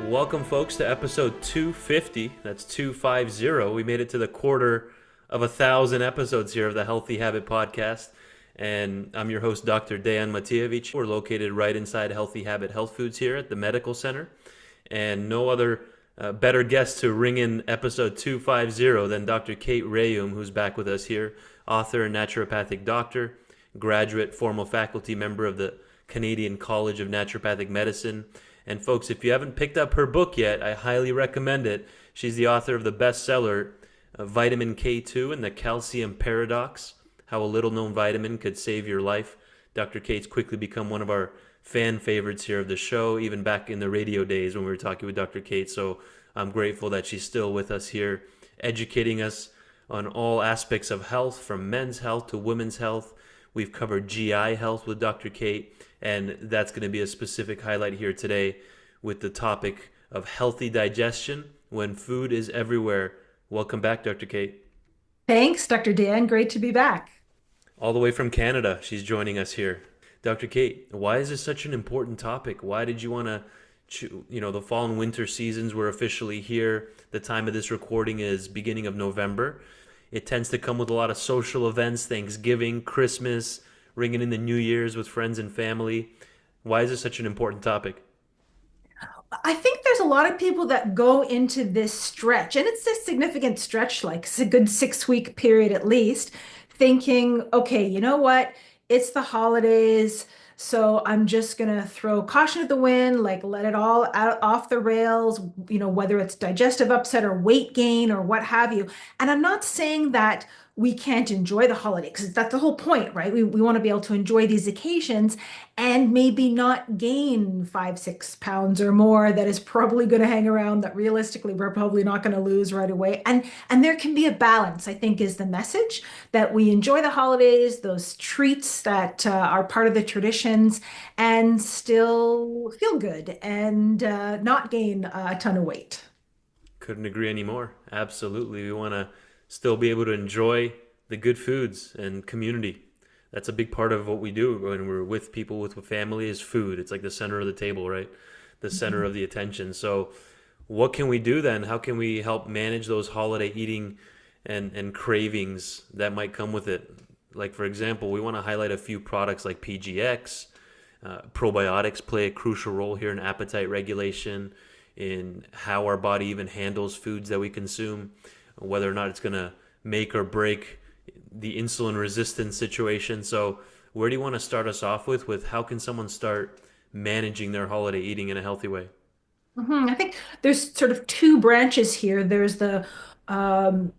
Welcome, folks, to episode 250. That's 250. We made it to the quarter of 1,000 episodes here of the Healthy Habit Podcast. And I'm your host, Dr. Dejan Matijevic. We're located right inside Healthy Habit Health Foods here at the Medical Center. And no other better guest to ring in episode 250 than Dr. Kate Rhéaume, who's back with us here, author and naturopathic doctor, graduate, formal faculty member of the Canadian College of Naturopathic Medicine. And folks, if you haven't picked up her book yet, I highly recommend it. She's the author of the bestseller, Vitamin K2 and the Calcium Paradox, How a Little Known Vitamin Could Save Your Life. Dr. Kate's quickly become one of our fan favorites here of the show, even back in the radio days when we were talking with Dr. Kate. So I'm grateful that she's still with us here, educating us on all aspects of health, from men's health to women's health. We've covered GI health with Dr. Kate, and that's going to be a specific highlight here today with the topic of healthy digestion when food is everywhere. Welcome back, Dr. Kate. Thanks, Dr. Dan. Great to be back. All the way from Canada, she's joining us here. Dr. Kate, why is this such an important topic? Why did you want to, the fall and winter seasons were officially here. The time of this recording is beginning of November. It tends to come with a lot of social events, Thanksgiving, Christmas, ringing in the New Year's with friends and family. Why is this such an important topic? I think there's a lot of people that go into this stretch, and it's a significant stretch, like it's a good 6 week period at least, thinking, okay, you know what? It's the holidays, so I'm just gonna throw caution to the wind, like let it all out off the rails, whether it's digestive upset or weight gain or what have you. And I'm not saying that we can't enjoy the holiday because that's the whole point, right? We want to be able to enjoy these occasions and maybe not gain 5, 6 pounds or more that is probably going to hang around that realistically we're probably not going to lose right away. And there can be a balance, I think, is the message that we enjoy the holidays, those treats that are part of the traditions, and still feel good and not gain a ton of weight. Couldn't agree anymore. Absolutely. We want to still be able to enjoy the good foods and community. That's a big part of what we do when we're with people, with family, is food. It's like the center of the table, right? The center of the attention. So what can we do then? How can we help manage those holiday eating and cravings that might come with it? Like, for example, we want to highlight a few products like PGX. Probiotics play a crucial role here in appetite regulation, in how our body even handles foods that we consume, whether or not it's going to make or break the insulin resistance situation. So where do you want to start us off with how can someone start managing their holiday eating in a healthy way? I think there's sort of two branches here. There's the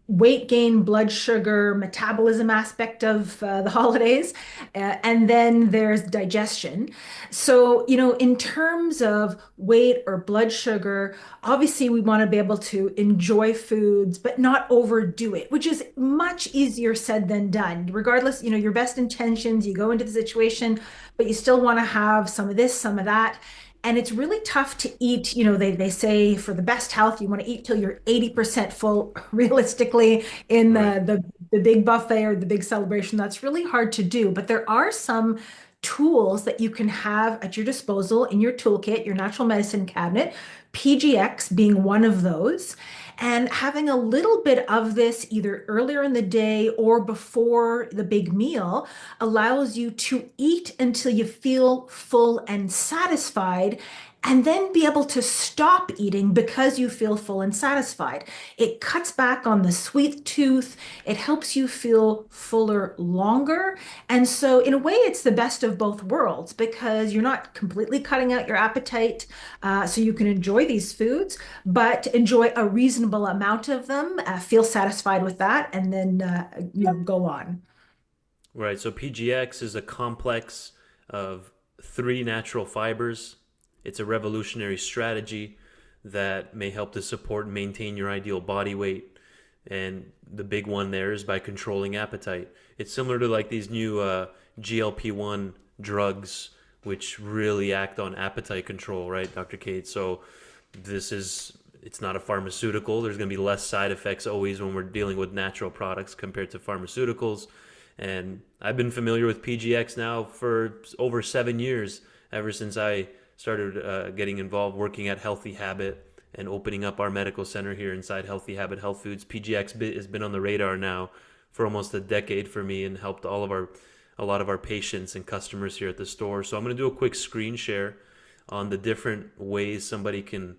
weight gain, blood sugar, metabolism aspect of the holidays, and then there's digestion. So, in terms of weight or blood sugar, obviously we want to be able to enjoy foods, but not overdo it, which is much easier said than done. Regardless, your best intentions, you go into the situation, but you still want to have some of this, some of that. And it's really tough to eat. They say for the best health, you want to eat till you're 80% full, realistically, in Right. the big buffet or the big celebration. That's really hard to do. But there are some tools that you can have at your disposal in your toolkit, your natural medicine cabinet, PGX being one of those. And having a little bit of this either earlier in the day or before the big meal allows you to eat until you feel full and satisfied, and then be able to stop eating because you feel full and satisfied. It cuts back on the sweet tooth. It helps you feel fuller longer. And so, in a way, it's the best of both worlds because you're not completely cutting out your appetite, so you can enjoy these foods, but enjoy a reasonable amount of them, feel satisfied with that, and then go on. Right. So PGX is a complex of three natural fibers. It's a revolutionary strategy that may help to support and maintain your ideal body weight. And the big one there is by controlling appetite. It's similar to like these new GLP-1 drugs, which really act on appetite control, right, Dr. Kate? So it's not a pharmaceutical. There's going to be less side effects always when we're dealing with natural products compared to pharmaceuticals. And I've been familiar with PGX now for over 7 years, ever since I started getting involved working at Healthy Habit and opening up our medical center here inside Healthy Habit Health Foods. PGX has been on the radar now for almost a decade for me and helped a lot of our patients and customers here at the store. So I'm going to do a quick screen share on the different ways somebody can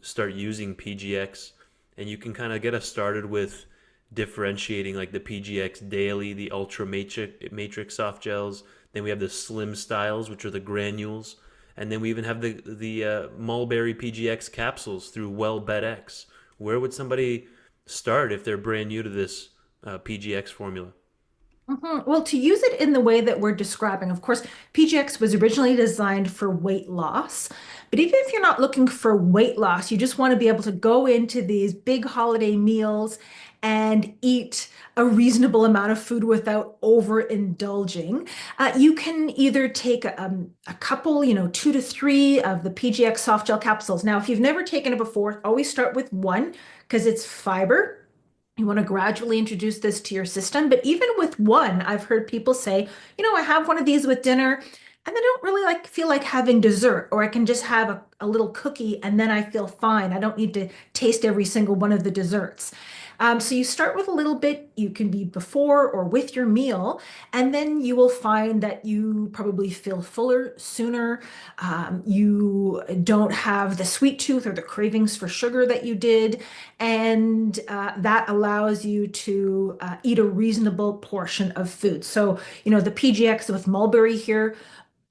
start using PGX, and you can kind of get us started with differentiating like the PGX Daily, the Ultra Matrix soft gels. Then we have the Slim Styles, which are the granules, and then we even have the Mulberry PGX capsules through WellBetX. Where would somebody start if they're brand new to this PGX formula? Well, to use it in the way that we're describing, of course, PGX was originally designed for weight loss. But even if you're not looking for weight loss, you just want to be able to go into these big holiday meals and eat a reasonable amount of food without overindulging. You can either take a couple, 2 to 3 of the PGX soft gel capsules. Now, if you've never taken it before, always start with one because it's fiber. You want to gradually introduce this to your system. But even with one, I've heard people say, I have one of these with dinner and I don't really feel like having dessert, or I can just have a little cookie and then I feel fine. I don't need to taste every single one of the desserts. So you start with a little bit, you can be before or with your meal, and then you will find that you probably feel fuller sooner. You don't have the sweet tooth or the cravings for sugar that you did, and that allows you to eat a reasonable portion of food. So, the PGX with mulberry here.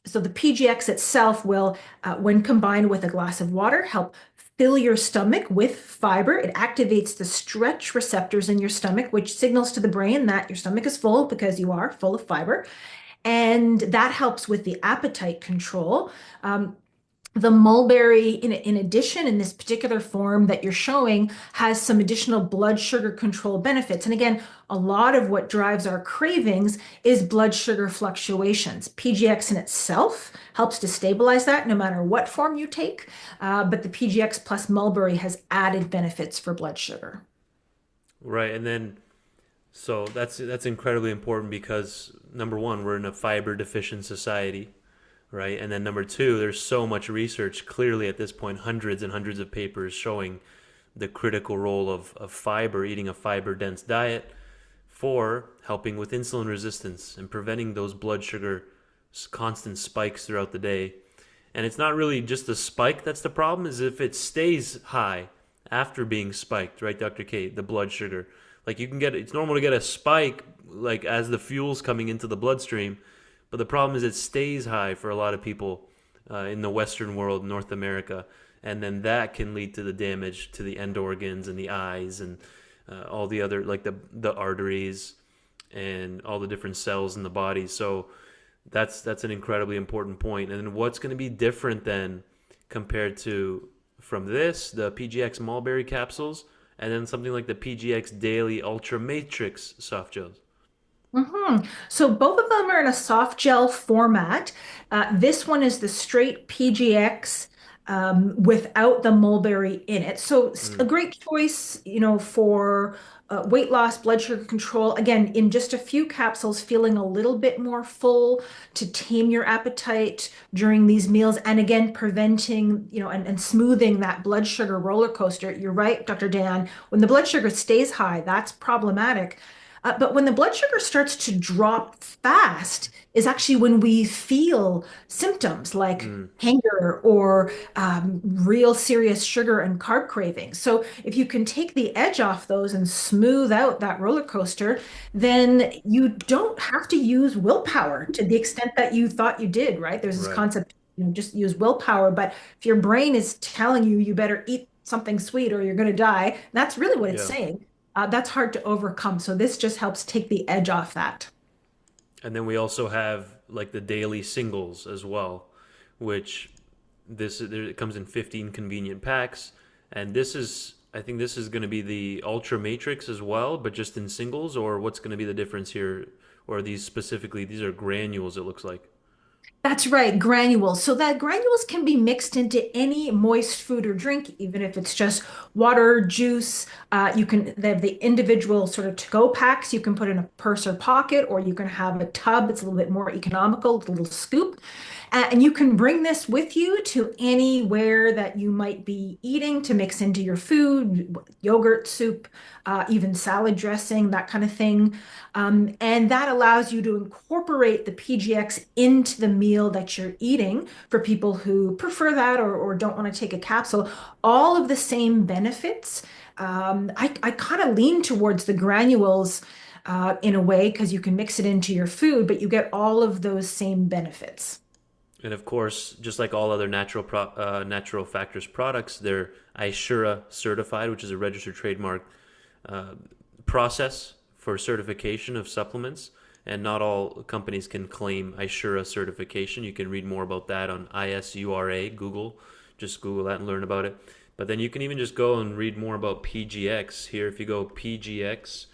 So the PGX itself will, when combined with a glass of water, help fill your stomach with fiber. It activates the stretch receptors in your stomach, which signals to the brain that your stomach is full because you are full of fiber. And that helps with the appetite control. The mulberry, in addition, in this particular form that you're showing, has some additional blood sugar control benefits. And again, a lot of what drives our cravings is blood sugar fluctuations. PGX in itself helps to stabilize that no matter what form you take, but the PGX plus mulberry has added benefits for blood sugar. Right, and then so that's incredibly important because number one, we're in a fiber deficient society, right? And then number two, there's so much research, clearly at this point, hundreds and hundreds of papers showing the critical role of fiber, eating a fiber dense diet for helping with insulin resistance and preventing those blood sugar constant spikes throughout the day. And it's not really just the spike that's the problem, is if it stays high after being spiked, right, Dr. Kate, the blood sugar. Like you can get, it's normal to get a spike like as the fuel's coming into the bloodstream, but the problem is it stays high for a lot of people in the Western world, North America, and then that can lead to the damage to the end organs and the eyes and all the other, like the arteries and all the different cells in the body. So that's an incredibly important point. And then what's going to be different then compared to from this, the PGX Mulberry capsules, and then something like the PGX Daily Ultra Matrix soft gels? So both of them are in a soft gel format. This one is the straight PGX without the mulberry in it. So a Mm, great choice, for weight loss, blood sugar control. Again, in just a few capsules, feeling a little bit more full to tame your appetite during these meals. And again, preventing, and smoothing that blood sugar roller coaster. You're right, Dr. Dan. When the blood sugar stays high, that's problematic. But when the blood sugar starts to drop fast is actually when we feel symptoms like mm, hunger or real serious sugar and carb cravings. So if you can take the edge off those and smooth out that roller coaster, then you don't have to use willpower to the extent that you thought you did, right? There's this right. concept, just use willpower. But if your brain is telling you you better eat something sweet or you're going to die, that's really what it's Yeah. saying. That's hard to overcome. So this just helps take the edge off that. And then we also have like the daily singles as well, which it comes in 15 convenient packs, and this is I think this is going to be the Ultra Matrix as well, but just in singles, or what's going to be the difference here? Or are these specifically, these are granules, it looks like. That's right, granules. So that granules can be mixed into any moist food or drink, even if it's just water, juice. They have the individual sort of to-go packs you can put in a purse or pocket, or you can have a tub. It's a little bit more economical, with a little scoop. And you can bring this with you to anywhere that you might be eating to mix into your food, yogurt, soup, even salad dressing, that kind of thing. And that allows you to incorporate the PGX into the meal that you're eating for people who prefer that or don't want to take a capsule. All of the same benefits. I kind of lean towards the granules in a way because you can mix it into your food, but you get all of those same benefits. And of course, just like all other natural factors products, they're Ishura certified, which is a registered trademark uh, process for certification of supplements. And not all companies can claim Ishura certification. You can read more about that on ISURA, Google. Just Google that and learn about it. But then you can even just go and read more about PGX here. If you go PGX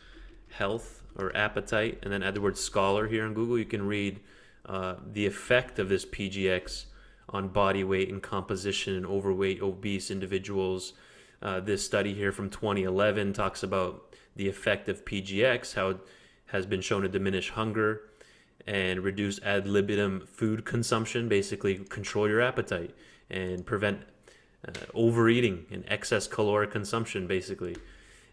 health or appetite and then add the word scholar here on Google, you can read the effect of this PGX on body weight and composition in overweight, obese individuals. This study here from 2011 talks about the effect of PGX, how it has been shown to diminish hunger and reduce ad libitum food consumption, basically control your appetite and prevent overeating and excess caloric consumption, basically.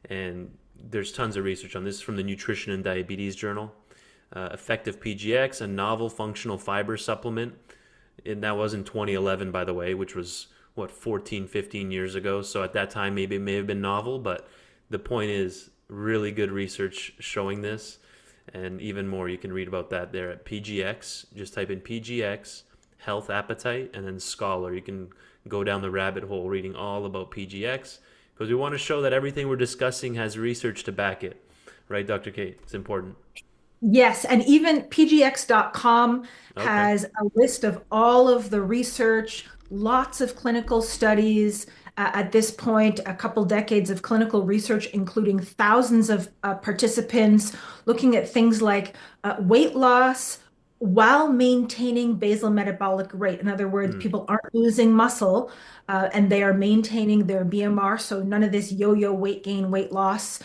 And there's tons of research on this from the Nutrition and Diabetes Journal. Effective PGX, a novel functional fiber supplement. And that was in 2011, by the way, which was, 14, 15 years ago. So at that time, maybe it may have been novel, but the point is really good research showing this. And even more, you can read about that there at PGX. Just type in PGX, health appetite, and then scholar. You can go down the rabbit hole reading all about PGX because we want to show that everything we're discussing has research to back it. Right, Dr. Kate? It's important. Yes, and even pgx.com Okay. has a list of all of the research, lots of clinical studies. At this point, a couple decades of clinical research, including thousands of participants looking at things like weight loss while maintaining basal metabolic rate. In other words, Hmm. people aren't losing muscle and they are maintaining their BMR. So none of this yo-yo weight gain, weight loss.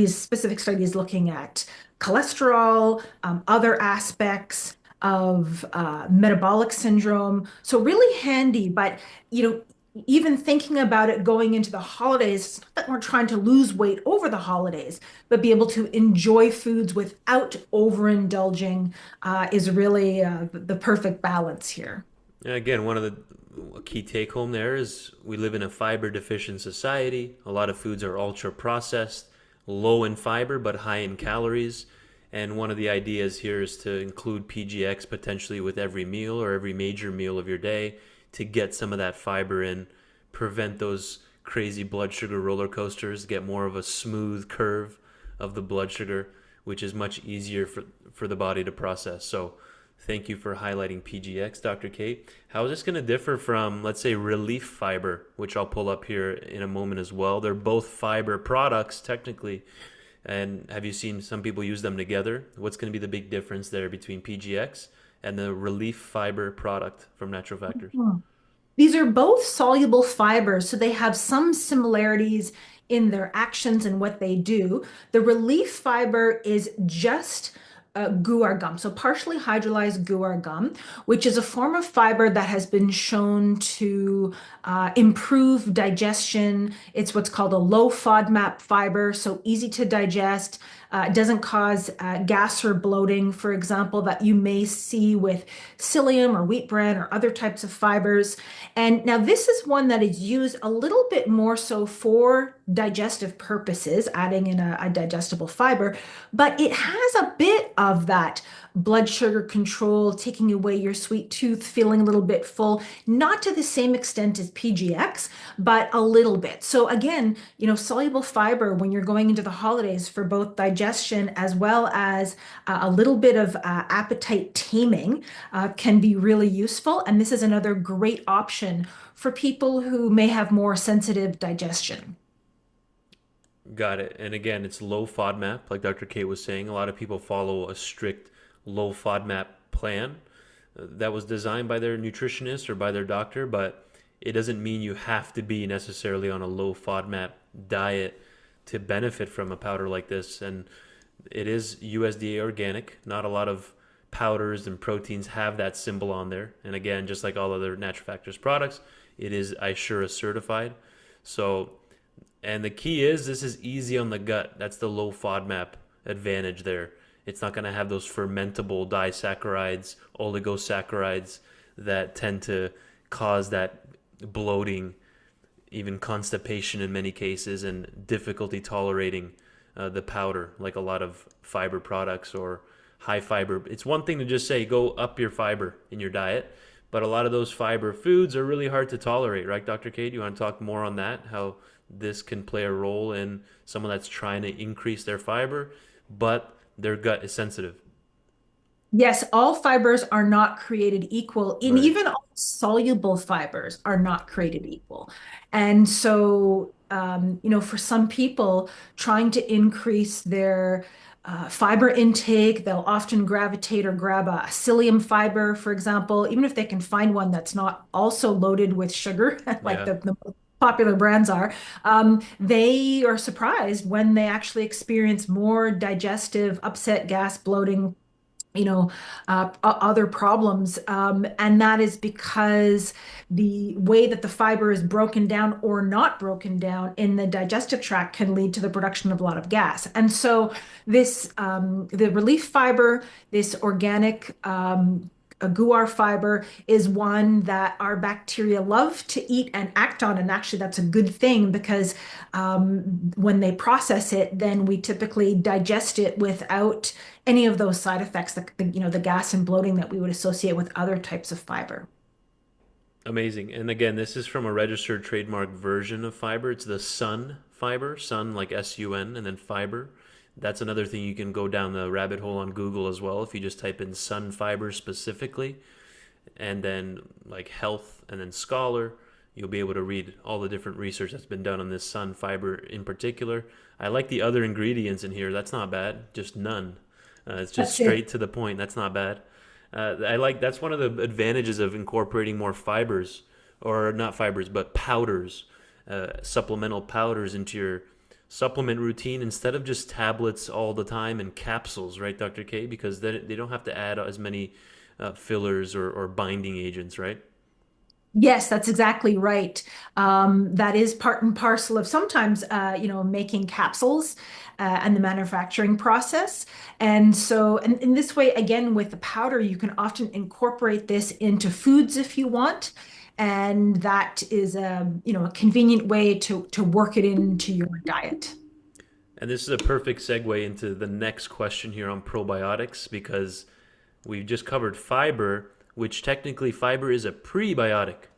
Specific studies looking at cholesterol, other aspects of metabolic syndrome. So really handy, but you know, even thinking about it going into the holidays, it's not that we're trying to lose weight over the holidays, but be able to enjoy foods without overindulging is really the perfect balance here. And again, one of the key take home there is we live in a fiber deficient society. A lot of foods are ultra processed, low in fiber but high in calories. And one of the ideas here is to include PGX potentially with every meal or every major meal of your day to get some of that fiber in, prevent those crazy blood sugar roller coasters, get more of a smooth curve of the blood sugar, which is much easier for the body to process. So thank you for highlighting PGX, Dr. Kate. How is this going to differ from, let's say, Reliefiber, which I'll pull up here in a moment as well? They're both fiber products, technically. And have you seen some people use them together? What's going to be the big difference there between PGX and the Reliefiber product from Natural Factors? These are both soluble fibers, so they have some similarities in their actions and what they do. The relief fiber is just guar gum, so partially hydrolyzed guar gum, which is a form of fiber that has been shown to improve digestion. It's what's called a low FODMAP fiber, so easy to digest. Doesn't cause gas or bloating, for example, that you may see with psyllium or wheat bran or other types of fibers. And now this is one that is used a little bit more so for digestive purposes, adding in a digestible fiber, but it has a bit of that blood sugar control, taking away your sweet tooth, feeling a little bit full, not to the same extent as PGX, but a little bit. So again, soluble fiber when you're going into the holidays for both digestion as well as a little bit of appetite taming can be really useful. And this is another great option for people who may have more sensitive digestion. Got it. And again, it's low FODMAP, like Dr. Kate was saying. A lot of people follow a strict low FODMAP plan that was designed by their nutritionist or by their doctor, but it doesn't mean you have to be necessarily on a low FODMAP diet to benefit from a powder like this. And it is USDA organic. Not a lot of powders and proteins have that symbol on there. And again, just like all other Natural Factors products, it is iSura certified. So, and the key is this is easy on the gut. That's the low FODMAP advantage there. It's not going to have those fermentable disaccharides, oligosaccharides that tend to cause that bloating, even constipation in many cases, and difficulty tolerating the powder, like a lot of fiber products or high fiber. It's one thing to just say go up your fiber in your diet, but a lot of those fiber foods are really hard to tolerate, right, Dr. Kate? You want to talk more on that? How this can play a role in someone that's trying to increase their fiber, but their gut is sensitive. Yes, all fibers are not created equal, and Right. even all soluble fibers are not created equal. And so, for some people trying to increase their fiber intake, they'll often gravitate or grab a psyllium fiber, for example, even if they can find one that's not also loaded with sugar, like Yeah. the popular brands are. They are surprised when they actually experience more digestive upset, gas, bloating, other problems. And that is because the way that the fiber is broken down or not broken down in the digestive tract can lead to the production of a lot of gas. And so the relief fiber, this organic a guar fiber is one that our bacteria love to eat and act on. And actually, that's a good thing because when they process it, then we typically digest it without any of those side effects, the gas and bloating that we would associate with other types of fiber. Amazing. And again, this is from a registered trademark version of fiber. It's the Sun fiber, Sun like SUN, and then fiber. That's another thing you can go down the rabbit hole on Google as well. If you just type in Sun fiber specifically, and then like health, and then scholar, you'll be able to read all the different research that's been done on this Sun fiber in particular. I like the other ingredients in here. That's not bad. Just none. It's just That's it. straight to the point. That's not bad. I like that's one of the advantages of incorporating more fibers, or not fibers, but powders, supplemental powders into your supplement routine instead of just tablets all the time and capsules, right, Dr. K? Because then they don't have to add as many fillers or binding agents, right? Yes, that's exactly right. That is part and parcel of sometimes, making capsules and the manufacturing process. And so, and in this way, again, with the powder, you can often incorporate this into foods if you want. And that is a convenient way to work it into your diet. And this is a perfect segue into the next question here on probiotics because we've just covered fiber, which technically fiber is a prebiotic,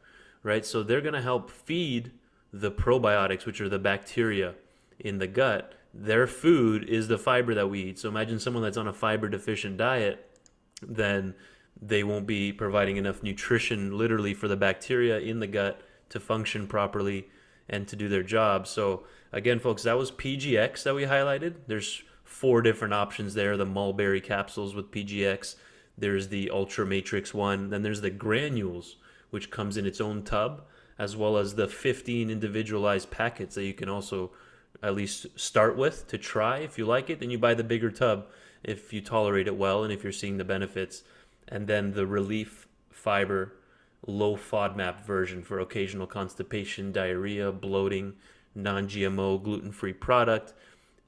right? So they're going to help feed the probiotics, which are the bacteria in the gut. Their food is the fiber that we eat. So imagine someone that's on a fiber deficient diet, then they won't be providing enough nutrition literally for the bacteria in the gut to function properly and to do their job. So again, folks, that was PGX that we highlighted. There's four different options there. The mulberry capsules with PGX. There's the Ultra Matrix one. Then there's the granules, which comes in its own tub, as well as the 15 individualized packets that you can also at least start with to try. If you like it, then you buy the bigger tub if you tolerate it well and if you're seeing the benefits. And then the Relief Fiber low FODMAP version for occasional constipation, diarrhea, bloating, non-GMO, gluten-free product,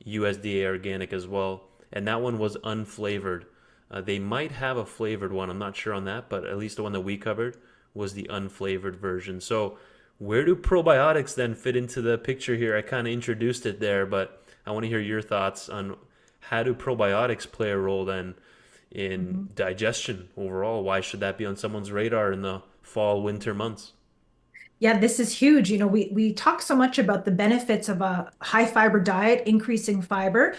USDA organic as well. And that one was unflavored. They might have a flavored one. I'm not sure on that, but at least the one that we covered was the unflavored version. So where do probiotics then fit into the picture here? I kind of introduced it there, but I want to hear your thoughts on how do probiotics play a role then in Mhm. digestion overall? Why should that be on someone's radar in the fall, winter months? Yeah, this is huge. We talk so much about the benefits of a high fiber diet, increasing fiber.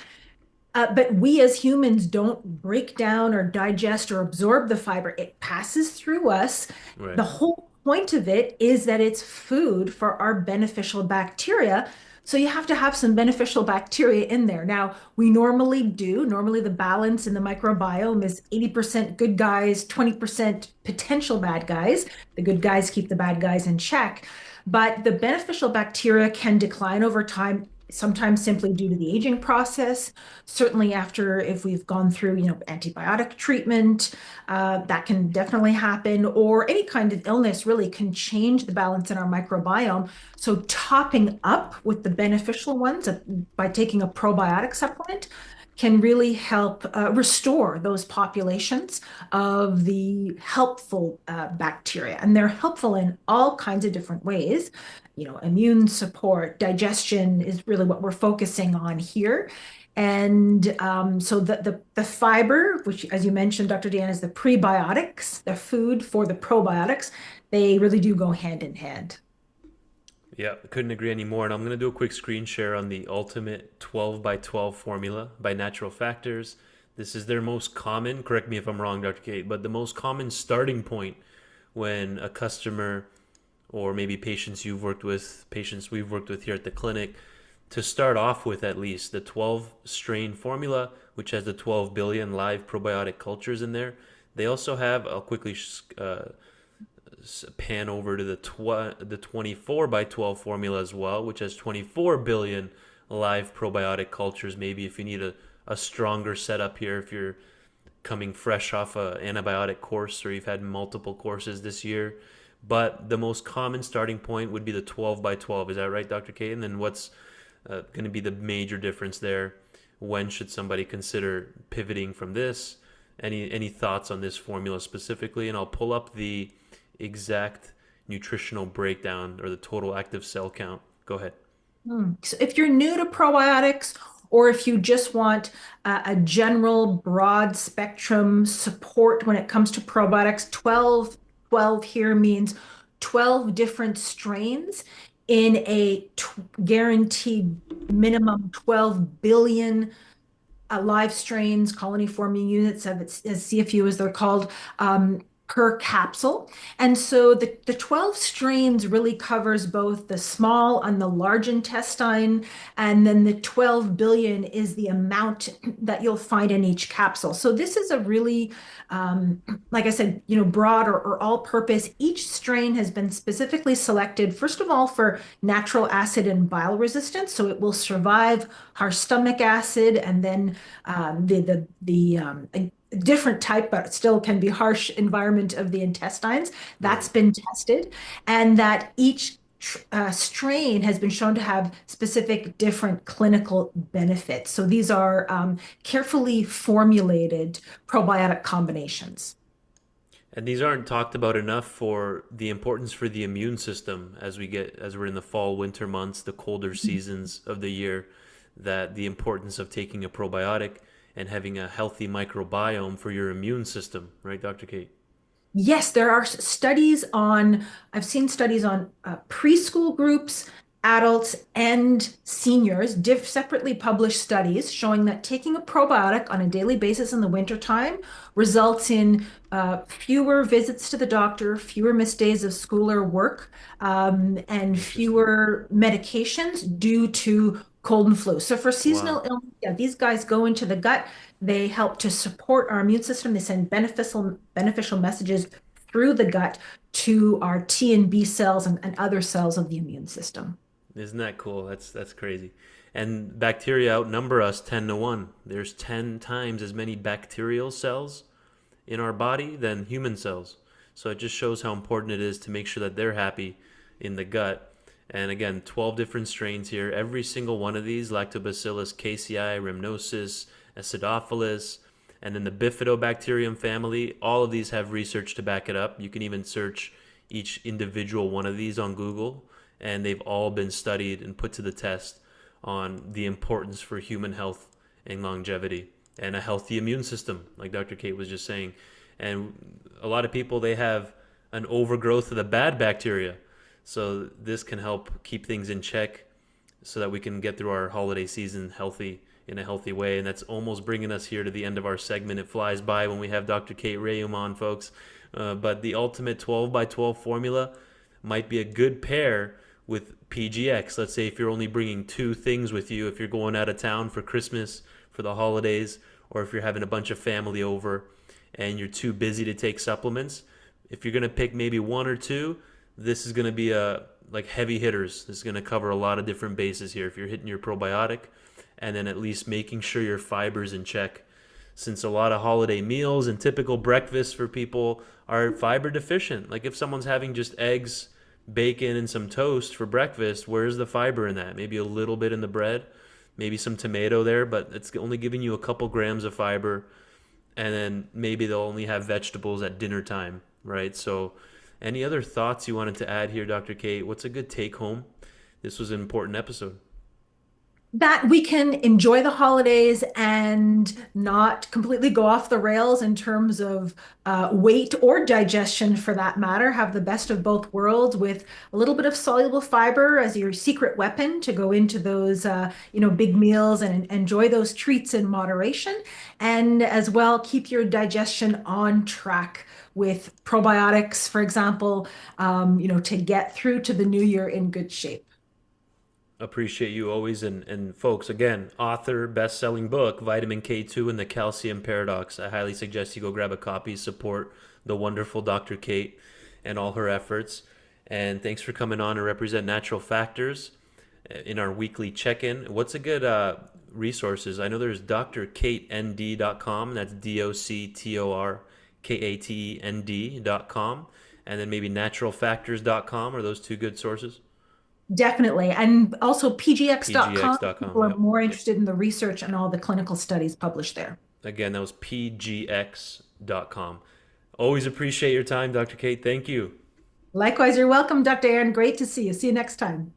But we as humans don't break down or digest or absorb the fiber. It passes through us. Right. The whole point of it is that it's food for our beneficial bacteria. So you have to have some beneficial bacteria in there. Now, we normally do. Normally, the balance in the microbiome is 80% good guys, 20% potential bad guys. The good guys keep the bad guys in check. But the beneficial bacteria can decline over time sometimes simply due to the aging process. Certainly after, if we've gone through, antibiotic treatment, that can definitely happen, or any kind of illness really can change the balance in our microbiome. So topping up with the beneficial ones by taking a probiotic supplement can really help restore those populations of the helpful bacteria. And they're helpful in all kinds of different ways. Immune support, digestion is really what we're focusing on here. And so the fiber, which, as you mentioned, Dr. Dan, is the prebiotics, the food for the probiotics, they really do go hand in hand. Yeah, couldn't agree anymore. And I'm going to do a quick screen share on the ultimate 12 by 12 formula by Natural Factors. This is their most common, correct me if I'm wrong, Dr. Kate, but the most common starting point when a customer or maybe patients you've worked with, patients we've worked with here at the clinic, to start off with at least the 12 strain formula, which has the 12 billion live probiotic cultures in there. They also have, I'll quickly pan over to the 24 by 12 formula as well, which has 24 billion live probiotic cultures. Maybe if you need a stronger setup here, if you're coming fresh off an antibiotic course or you've had multiple courses this year. But the most common starting point would be the 12 by 12. Is that right, Dr. Kate? And then what's going to be the major difference there? When should somebody consider pivoting from this? Any thoughts on this formula specifically? And I'll pull up the exact nutritional breakdown or the total active cell count. Go ahead. So if you're new to probiotics, or if you just want a general broad spectrum support when it comes to probiotics, 12 here means 12 different strains in a guaranteed minimum 12 billion live strains, colony forming units of its CFU, as they're called, per capsule. And so the 12 strains really covers both the small and the large intestine. And then the 12 billion is the amount that you'll find in each capsule. So this is a really, like I said, broad or all purpose. Each strain has been specifically selected, first of all, for natural acid and bile resistance. So it will survive our stomach acid, and then the different type, but still can be harsh environment of the intestines. That's Right. been tested, and that each strain has been shown to have specific different clinical benefits. So these are carefully formulated probiotic combinations. And these aren't talked about enough for the importance for the immune system as we're in the fall, winter months, the colder seasons of the year, that the importance of taking a probiotic and having a healthy microbiome for your immune system, right, Dr. Kate? Yes, there are studies on, I've seen studies on preschool groups, adults, and seniors, separately published studies showing that taking a probiotic on a daily basis in the wintertime results in fewer visits to the doctor, fewer missed days of school or work, and Interesting. fewer medications due to cold and flu. So for seasonal Wow. illness, yeah, these guys go into the gut. They help to support our immune system. They send beneficial messages through the gut to our T and B cells and other cells of the immune system. Isn't that cool? That's crazy. And bacteria outnumber us 10 to 1. There's 10 times as many bacterial cells in our body than human cells. So it just shows how important it is to make sure that they're happy in the gut. And again, 12 different strains here. Every single one of these, Lactobacillus casei, rhamnosus, acidophilus, and then the bifidobacterium family, all of these have research to back it up. You can even search each individual one of these on Google, and they've all been studied and put to the test on the importance for human health and longevity and a healthy immune system, like Dr. Kate was just saying. And a lot of people, they have an overgrowth of the bad bacteria. So this can help keep things in check so that we can get through our holiday season healthy in a healthy way. And that's almost bringing us here to the end of our segment. It flies by when we have Dr. Kate Rhéaume on, folks. But the ultimate 12 by 12 formula might be a good pair with PGX. Let's say if you're only bringing two things with you, if you're going out of town for Christmas, for the holidays, or if you're having a bunch of family over and you're too busy to take supplements, if you're going to pick maybe one or two, this is going to be a like heavy hitters. This is going to cover a lot of different bases here. If you're hitting your probiotic, and then at least making sure your fiber's in check, since a lot of holiday meals and typical breakfasts for people are fiber deficient. Like if someone's having just eggs, bacon, and some toast for breakfast, where's the fiber in that? Maybe a little bit in the bread, maybe some tomato there, but it's only giving you a couple grams of fiber. And then maybe they'll only have vegetables at dinner time, right? So, any other thoughts you wanted to add here, Dr. Kate? What's a good take home? This was an important episode. That we can enjoy the holidays and not completely go off the rails in terms of weight or digestion for that matter. Have the best of both worlds with a little bit of soluble fiber as your secret weapon to go into those, big meals and enjoy those treats in moderation. And as well, keep your digestion on track with probiotics, for example, to get through to the new year in good shape. Appreciate you always. And folks, again, author, best-selling book, Vitamin K2 and the Calcium Paradox. I highly suggest you go grab a copy, support the wonderful Dr. Kate and all her efforts. And thanks for coming on to represent Natural Factors in our weekly check-in. What's a good resources? I know there's drkatend.com. That's DOCTORKATEND.com. And then maybe naturalfactors.com. Are those two good sources? Definitely. And also PGX.com. PGX.com. People are Yep. more interested in the research and all the clinical studies published there. Again, that was pgx.com. Always appreciate your time, Dr. Kate. Thank you. Likewise, you're welcome, Dr. Aaron. Great to see you. See you next time.